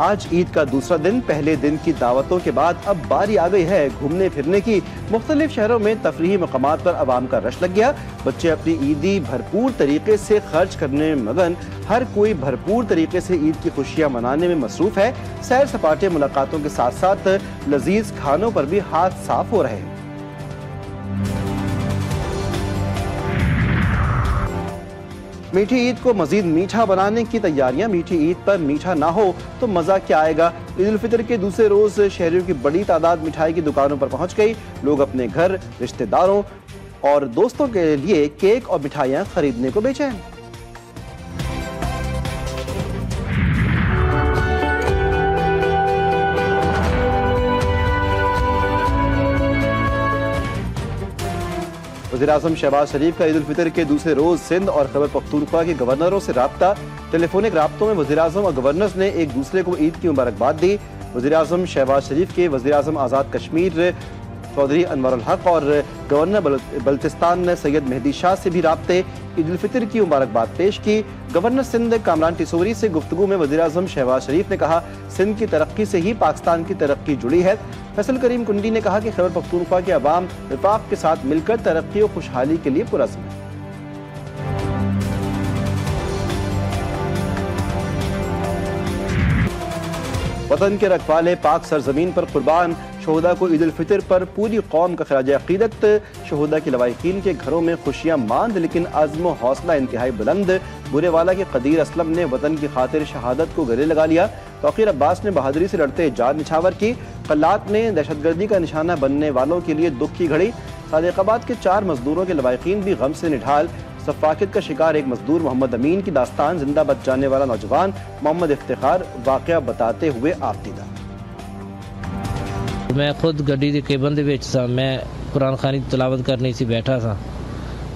आज ईद का दूसरा दिन, पहले दिन की दावतों के बाद अब बारी आ गई है घूमने फिरने की। मुख्तलिफ शहरों में तफरीही मकामात पर आवाम का रश लग गया। बच्चे अपनी ईदी भरपूर तरीके से खर्च करने में मगन, हर कोई भरपूर तरीके से ईद की खुशियां मनाने में मसरूफ है। सैर सपाटे, मुलाकातों के साथ साथ लजीज खानों पर भी हाथ साफ हो रहे हैं। मीठी ईद को मजीद मीठा बनाने की तैयारियां। मीठी ईद पर मीठा ना हो तो मजा क्या आएगा। ईद उल फितर के दूसरे रोज शहरियों की बड़ी तादाद मिठाई की दुकानों पर पहुंच गई। लोग अपने घर, रिश्तेदारों और दोस्तों के लिए केक और मिठाइयां खरीदने को बेचैन। वज़ीर-ए-आज़म शहबाज शरीफ का ईद उल फितर के दूसरे रोज सिंध और खैबर पख्तूनख्वा के गवर्नरों से राब्ता। टेलीफोनिक राब्तों में वज़ीर-ए-आज़म और गवर्नर्स ने एक दूसरे को ईद की मुबारकबाद दी। वज़ीर-ए-आज़म शहबाज शरीफ के वज़ीर-ए-आज़म आज़ाद कश्मीर चौधरी अनवरुल हक और गवर्नर बल्तिस्तान सैयद मेहदी शाह से भी राब्ते ईद उल फितर की मुबारकबाद पेश की। गवर्नर सिंध कामरान टिसोरी से गुफ्तगू में वज़ीर-ए-आज़म शहबाज शरीफ ने कहा, सिंध की तरक्की से ही पाकिस्तान की तरक्की जुड़ी है। फैसल करीम कुंडी ने कहा कि खैबर पख्तूनख्वा के अवाम विफाक के साथ मिलकर तरक्की और खुशहाली के लिए पुरअज़्म है। वतन के रखवाले पाक सरजमीन पर कुर्बान। शोहदा को ईद उल फितर पर पूरी कौम का खराज अकीदत। शोहदा की लवाहिकीन के घरों में खुशियां मांद, लेकिन अज़्म व हौसला इंतहाई बुलंद। बुरेवाला के कदीर असलम ने वतन की खातिर शहादत को गले लगा लिया। तौकीर अब्बास ने बहादुरी से लड़ते जान निछावर की। कल्लात ने दहशतगर्दी का निशाना बनने वालों के लिए दुख की घड़ी। सादिकाबाद के 4 मजदूरों के लवाहिकीन भी गम से निढाल। सफाकियत का शिकार एक मजदूर मोहम्मद अमीन की दास्तान। जिंदा बच जाने वाला नौजवान मोहम्मद इफ्तिखार वाक़या बताते हुए आपदीदा। मैं खुद गड्डी के केबन दे विच सा। मैं कुरान खानी तलावत करनी सी बैठा सा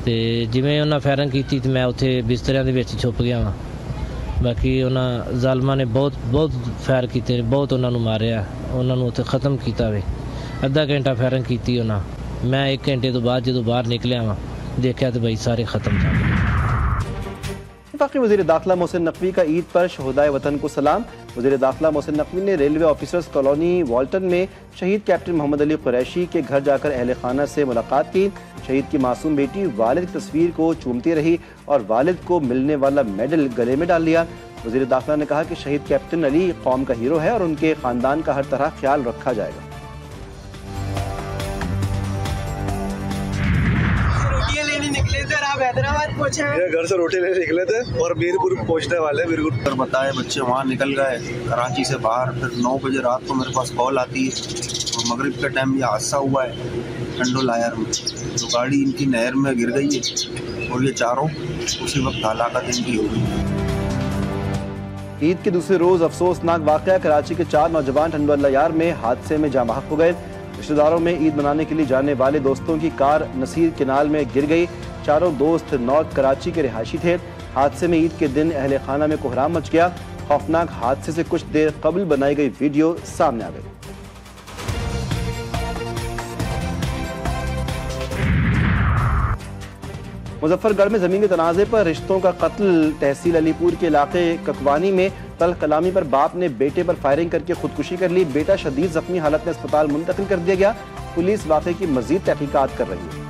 ते जिवें उन्हां फायरिंग कीती ते मैं उत्थे बिस्तरियां दे विच छुप गया वां। बाकी उन्हां ज़ालमां ने बहुत फायर कीते, बहुत उन्हां नूं मारिया, उन्हां नूं उत्थे खत्म कीता वे। अद्धा घंटा फायरिंग कीती उन्हां। मैं 1 घंटे तो बाद जदों बाहर निकलिया वां देखा तो भाई सारे खत्म था। वफाकी वज़ीर दाखिला मोहसिन नकवी का ईद पर शहदाए वतन को सलाम। वज़ीर दाखिला मोहसिन नकवी ने रेलवे ऑफिसर्स कॉलोनी वाल्टन में शहीद कैप्टन मोहम्मद अली कुरैशी के घर जाकर अहले खाना से मुलाकात की। शहीद की मासूम बेटी वालिद की तस्वीर को चूमती रही और वालिद को मिलने वाला मेडल गले में डाल लिया। वज़ीर दाखिला ने कहा कि शहीद कैप्टन अली कौम का हीरो है और उनके खानदान का हर तरह ख्याल रखा जाएगा। हैदराबाद पहुंचे, घर से रोटी लेने निकले थे और मीरपुर पहुंचने वाले। मीरपुर बताए बच्चे वहाँ निकल गए कराची से बाहर। फिर 9 बजे रात को मेरे पास कॉल आती है और मगरिब के टाइम ये हादसा हुआ है टंडो लायर में। तो गाड़ी इनकी नहर में गिर गई है और ये चारों उसी वक्त हलाकत इनकी हो गई। ईद के दूसरे रोज अफसोसनाक वाक़या। कराची के 4 नौजवान टंडो लायर में हादसे में जाँ बहक हो गए। रिश्तेदारों में ईद मनाने के लिए जाने वाले दोस्तों की कार नसीर केनाल में गिर गई। चारों दोस्त नॉर्थ कराची के रिहायशी थे। हादसे में ईद के दिन अहले खाना में कोहराम मच गया। खौफनाक हादसे से कुछ देर कबल बनाई गई वीडियो सामने आ गई। मुजफ्फरगढ़ में जमीनी तनाज़े पर रिश्तों का कत्ल। तहसील अलीपुर के इलाके ककवानी में तल्ख कलामी पर बाप ने बेटे पर फायरिंग करके खुदकुशी कर ली। बेटा शदीद जख्मी हालत में अस्पताल मुंतकिल कर दिया गया। पुलिस वाक़े की मजीद तहकीकात कर रही है।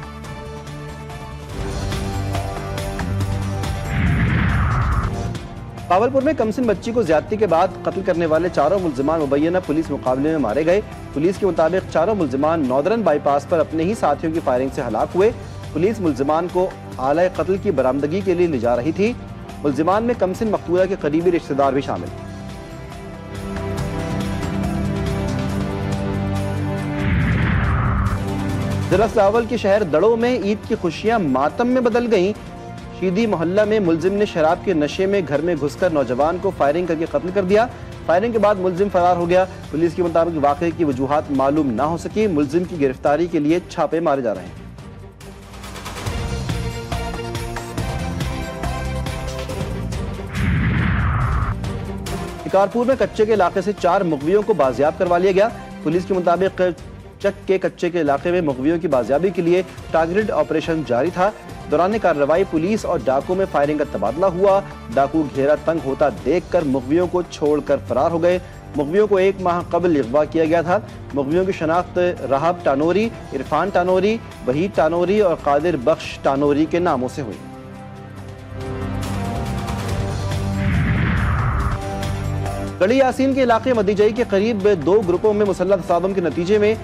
पावलपुर में कमसिन बच्ची को ज्यादती के बाद कत्ल करने वाले 4 मुल्जिमान मुबैना पुलिस मुकाबले में मारे गए। पुलिस के मुताबिक 4 मुल्जिमान नॉर्दर्न बाईपास पर अपने ही साथियों की फायरिंग से हलाक हुए। पुलिस मुल्जिमान को आला कत्ल की बरामदगी के लिए ले जा रही थी। मुल्जिमान में कमसिन मकतूला के करीबी रिश्तेदार भी शामिल। जिला सरावल के शहर दड़ों में ईद की खुशियां मातम में बदल गईं। शीदी मोहल्ला में मुल्जिम ने शराब के नशे में घर में घुसकर नौजवान को फायरिंग करके कत्ल कर दिया। फायरिंग के बाद मुल्जिम फरार हो गया। पुलिस के मुताबिक वाक़े की वजूहात मालूम ना हो सकी। मुल्जिम की गिरफ्तारी के लिए छापे मारे जा रहे हैं। शिकारपुर में कच्चे के इलाके से 4 मुगवियों को बाजियाब करवा लिया गया। पुलिस के मुताबिक चक के कच्चे के इलाके में मुगवियों की बाजियाबी के लिए टारगेटेड ऑपरेशन जारी था। दौरान कार्रवाई पुलिस और डाकू में फायरिंग का तबादला हुआ। डाकू घेरा तंग होता देखकर मुगवियों को छोड़कर फरार हो गए। मुग़वियों को 1 माह कबल अगवा किया गया था। मुग़वियों की शनाख्त राहब टानोरी, इरफान टानोरी, वहीद टानोरी और कादिर बख्श टानोरी के नामों से हुई। गढ़ी यासीन के इलाके मदीजई के करीब 2 ग्रुपों में मुसल्लह तसादम के नतीजे में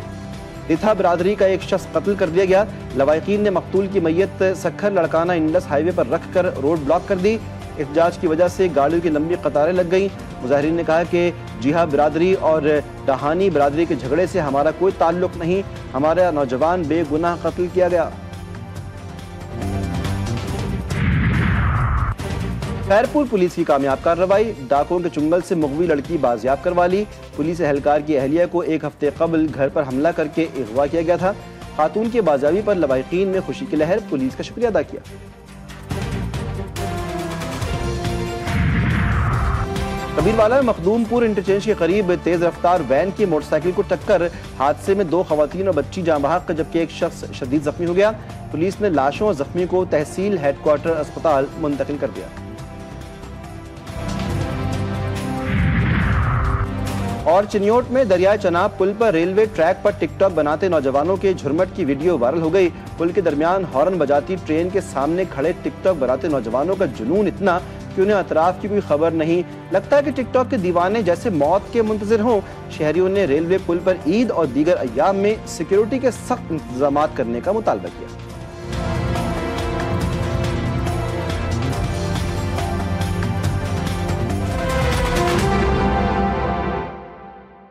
दिथा बरादरी का एक शख्स कत्ल कर दिया गया। लवाहिकीन ने मकतूल की मैयत सखर लड़काना इंडस हाईवे पर रखकर रोड ब्लॉक कर दी। एहतजाज की वजह से गाड़ियों की लंबी कतारें लग गईं। मुजाहिरीन ने कहा कि जिहा बिरादरी और डहानी बिरादरी के झगड़े से हमारा कोई ताल्लुक नहीं, हमारा नौजवान बेगुनाह कत्ल किया गया। खैरपुर पुलिस की कामयाब कार्रवाई, डाकुओं के चुंगल से मुग़वी लड़की बाजियाब करवा ली। पुलिस एहलकार की अहलिया को 1 हफ्ते कबल घर पर हमला करके अगवा किया गया था। खातून के बाजियाबी पर लवाहिकीन में खुशी की लहर, पुलिस का शुक्रिया अदा किया। कबीरवाला में मखदूमपुर इंटरचेंज के करीब तेज रफ्तार वैन की मोटरसाइकिल को टक्कर, हादसे में 2 खवातीन और बच्ची जाँ बहक जबकि एक शख्स शदीद जख्मी हो गया। पुलिस ने लाशों और जख्मी को तहसील हेडक्वार्टर अस्पताल मुंतकिल कर दिया। और चिन्योट में दरियाए चनाब पुल पर रेलवे ट्रैक पर टिकटॉक बनाते नौजवानों के झुरमट की वीडियो वायरल हो गई। पुल के दरमियान हॉर्न बजाती ट्रेन के सामने खड़े टिकटॉक बनाते नौजवानों का जुनून इतना कि उन्हें अतराफ की कोई खबर नहीं। लगता है कि टिकटॉक के दीवाने जैसे मौत के मुंतजिर हों। शहरियों ने रेलवे पुल पर ईद और दीगर अय्याम में सिक्योरिटी के सख्त इंतजाम करने का मुतालबा किया।